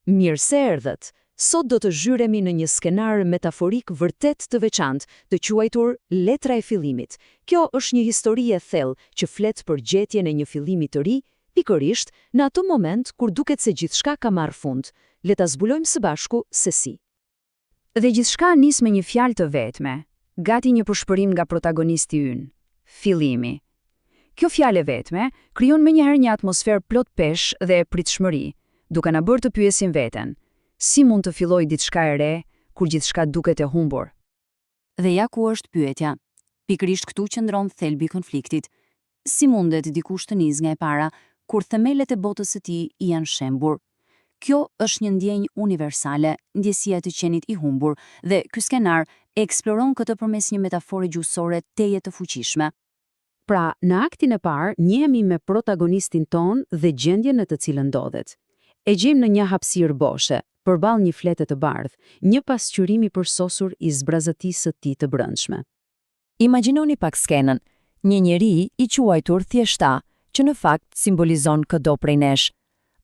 Mirë se erdhët. Sot do të zhyremi në një skenar metaforik vërtet të veçantë, të quajtur letra e fillimit. Kjo është një histori e thellë që flet për gjetjen e një fillimi të ri, pikërisht në atë moment kur duket se gjithçka ka marrë fund. Le ta zbulojmë së bashku se si. Dhe gjithçka nis me një fjalë të vetme, gati një përshpërim nga protagonisti ynë. Fillimi. Kjo fjalë e vetme krijon menjëherë një atmosferë plot peshë dhe pritshmëri, duke na bërë të pyesim veten. Si mund të filloj diçka e re, kur gjithçka duket e humbur? Dhe ja ku është pyetja. Pikërisht këtu qëndron thelbi i konfliktit. Si mundet dikush të nisë nga e para, kur themelet e botës së tij janë shembur? Kjo është një ndjenjë universale, ndjesia e të qenit i humbur, dhe ky skenar e eksploron këtë përmes një metafore gjuhësore teje të fuqishme. Pra, në aktin e parë, njihemi me protagonistin ton dhe gjendjen në të cilën ndodhet. E gjejmë në një hapësirë boshe, përballë një flete të bardhë, një pasqyrimi përsosur i zbrazëtisë së tij të brendshme. Imagjinoni pak skenën, një njeri i quajtur thjeshta, që në fakt simbolizon çdo prej nesh.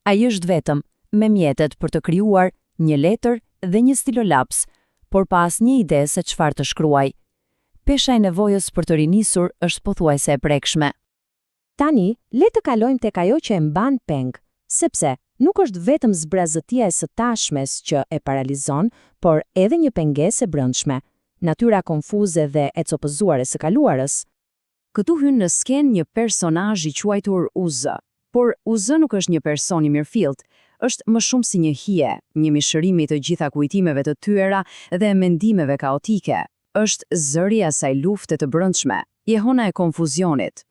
Ai është vetëm, me mjetet për të krijuar një letër dhe një stilolaps, por pa asnjë ide se çfarë të shkruaj. Pesha e nevojës për të rinisur është pothuajse e prekshme. Tani, le të kalojmë tek ajo që e mban peng, sepse nuk është vetëm zbrazëtia e së tashmes që e paralizon, por edhe një pengesë e brendshme, natyra konfuze dhe e copëzuar e së kaluarës. Këtu hyn në skenë një personazh i quajtur UZ, por UZ nuk është një person i mirëfillt, është më shumë si një hije, një mishërim i të gjitha kujtimeve të tyera dhe mendimeve kaotike. Është zëri i asaj lufte të brendshme, jehona e konfuzionit.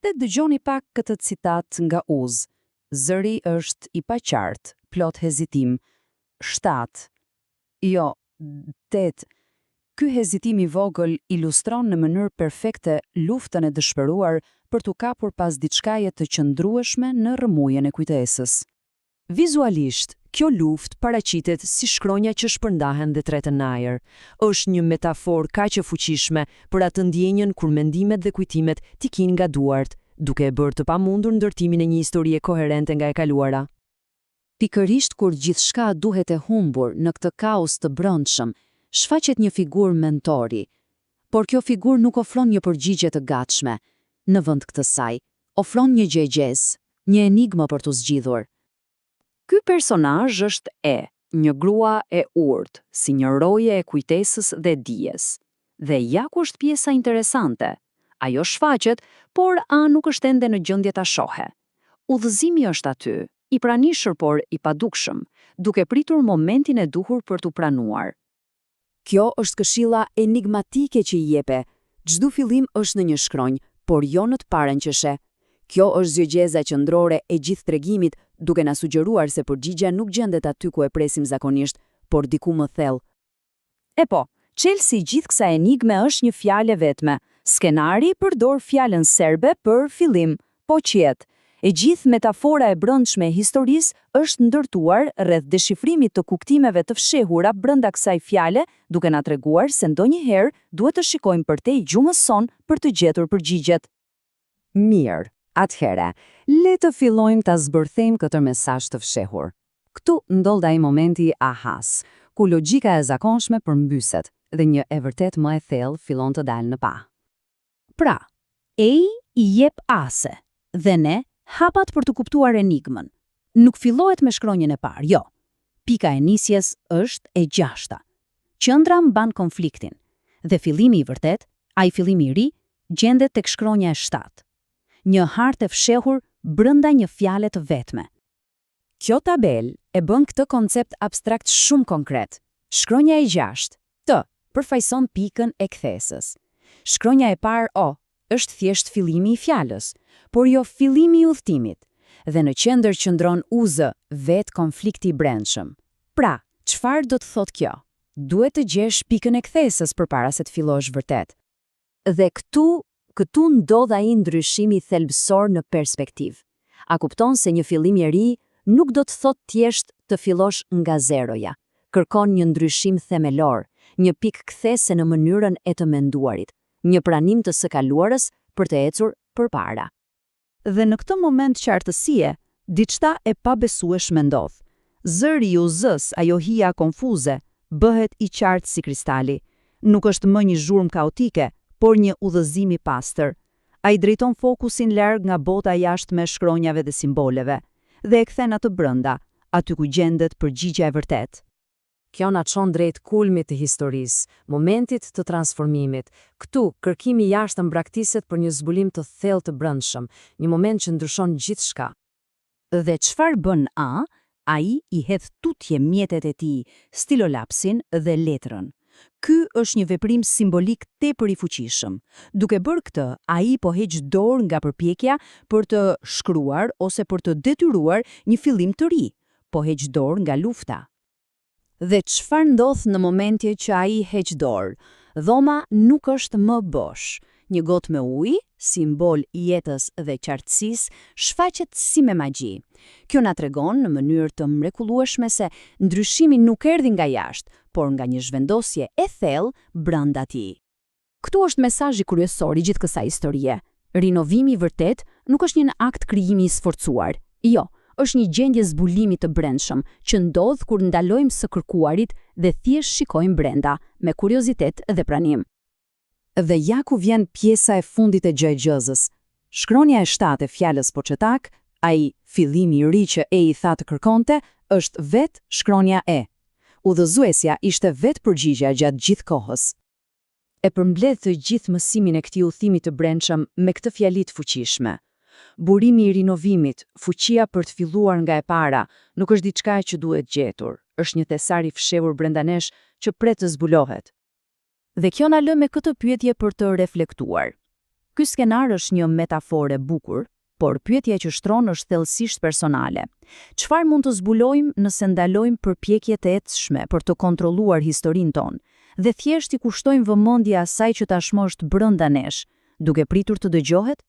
Dhe dëgjoni pak këtë citat nga UZ. Zëri është i paqartë, plot hezitim. 7. Jo, 8. Ky hezitim i vogël ilustron në mënyrë perfekte luftën e dëshpëruar për t'u kapur pas diçkaje të qëndrueshme në rrëmujën e kujtesës. Vizualisht, kjo luftë paraqitet si shkronja që shpërndahen dhe tretën në ajër. Është një metaforë kaq e fuqishme për atë ndjenjën kur mendimet dhe kujtimet tikin nga duart, duke e bërë të pamundur ndërtimin e një historie koherente nga e kaluara. Pikërisht kur gjithçka duhet e humbur në këtë kaos të brendshëm, shfaqet një figurë mentori. Por kjo figurë nuk ofron një përgjigje të gatshme. Në vend të saj, ofron një gjegjes, një enigmë për t'u zgjidhur. Ky personazh është një grua e urtë, si një roje e kujtesës dhe dijes. Dhe ja ku është pjesa interesante. Ajo shfaqet, por nuk është ende në gjendje ta shohë. Udhëzimi është aty, i pranishëm por i padukshëm, duke pritur momentin e duhur për t'u pranuar. Kjo është këshilla enigmatike që i jepe. Çdo fillim është në një shkronjë, por jo në të parën që she. Kjo është zgjedhja qendrore e gjithë tregimit, duke na sugjeruar se përgjigjja nuk gjendet aty ku e presim zakonisht, por diku më thellë. E po, çelësi i gjithë kësaj enigme është një fjalë vetme. Skenari përdor fjalën serbe për fillim, po qiet. E gjithë metafora e brendshme e historisë është ndërtuar rreth deshifrimit të kuptimeve të fshehura brenda kësaj fjale, duke na treguar se ndonjëherë duhet të shikojmë përtej gjumës son për të gjetur përgjigjet. Mirë, atëherë, le të fillojmë ta zbërthejmë këtë mesazh të fshehur. Ktu ndodh ai momenti ahas, ku logjika e zakonshme përmbyset dhe një e vërtet më e thellë fillon të dalë në pa. Pra, i jep ase, dhe ne hapat për të kuptuar enigmën. Nuk fillohet me shkronjën e parë, jo. Pika e nisjes është e 6. Qendra mban konfliktin, dhe fillimi i vërtet, ai fillimi i ri, gjendet tek shkronja e 7. Një hartë e fshehur brenda një fjale të vetme. Kjo tabel e bën këtë koncept abstrakt shumë konkret. Shkronja e 6, T, përfaqëson pikën e kthesës. Shkronja e parë O është thjesht fillimi i fjalës, por jo fillimi i udhëtimit. Dhe në qendër qëndron UZ, vetë konflikti i brendshëm. Pra, çfarë do të thotë kjo? Duhet të gjesh pikën e kthesës përpara se të fillosh vërtet. Dhe këtu ndodh ai ndryshimi thelbësor në perspektivë. A kupton se një fillim i ri nuk do të thotë thjesht të fillosh nga zeroja. Kërkon një ndryshim themelor, një pikë kthese në mënyrën e të menduarit, një pranim të së kaluarës për të ecur përpara. Dhe në këtë moment qartësie, diçka e pabesueshme ndodh. Zëri i uzës, ajo hija konfuze, bëhet i qartë si kristali. Nuk është më një zhurmë kaotike, por një udhëzim i pastër. Ai drejton fokusin larg nga bota jashtë me shkronjave dhe simboleve, dhe e kthen atë brenda, aty ku gjendet përgjigjja e vërtetë. Kjo na çon drejt kulmit të historisë, momentit të transformimit. Këtu, kërkimi i jashtëm braktiset për një zbulim të thellë të brendshëm, një moment që ndryshon gjithçka. Dhe çfarë bën A? Ai i hedh tutje mjetet e tij, stilolapsin dhe letrën. Ky është një veprim simbolik tepër i fuqishëm. Duke bërë këtë, ai po heq dorë nga përpjekja për të shkruar ose për të detyruar një fillim të ri, po heq dorë nga lufta. Dhe çfarë ndodh në momente që ai heq dorë? Dhoma nuk është më bosh. Një gotë me ujë, simbol i jetës dhe qartësisë, shfaqet si me magji. Kjo na tregon në mënyrë të mrekullueshme se ndryshimi nuk erdhi nga jashtë, por nga një zhvendosje e thellë brenda tij. Këtu është mesazhi kryesor i gjithë kësaj historie. Rinovimi i vërtet nuk është një akt krijimi i sforcuar. Jo, është një gjendje zbulimi të brendshëm që ndodh kur ndalojmë së kërkuarit dhe thjesht shikojmë brenda me kuriozitet dhe pranim. Dhe ja ku vjen pjesa e fundit e gjëjgjëzës. Shkronja e 7 e fjalës poçetak, ai fillimi i ri që e i tha të kërkonte, është vetë shkronja e. Udhëzuesja ishte vetë përgjigjja gjatë gjithë kohës. E përmbledh të gjithë mësimin e këtij udhëtimi të brendshëm me këtë fjali të fuqishme. Burimi i rinovimit, fuqia për të filluar nga e para, nuk është diçka që duhet gjetur, është një thesar i fshehur brenda nesh që pret të zbulohet. Dhe kjo na lë me këtë pyetje për të reflektuar. Ky skenar është një metaforë e bukur, por pyetja që shtron është thellësisht personale. Çfarë mund të zbulojmë nëse ndalojmë përpjekjet e ecshme për të kontrolluar historinë tonë dhe thjesht i kushtojmë vëmendje asaj që tashmë është brenda nesh, duke pritur të dëgjohet?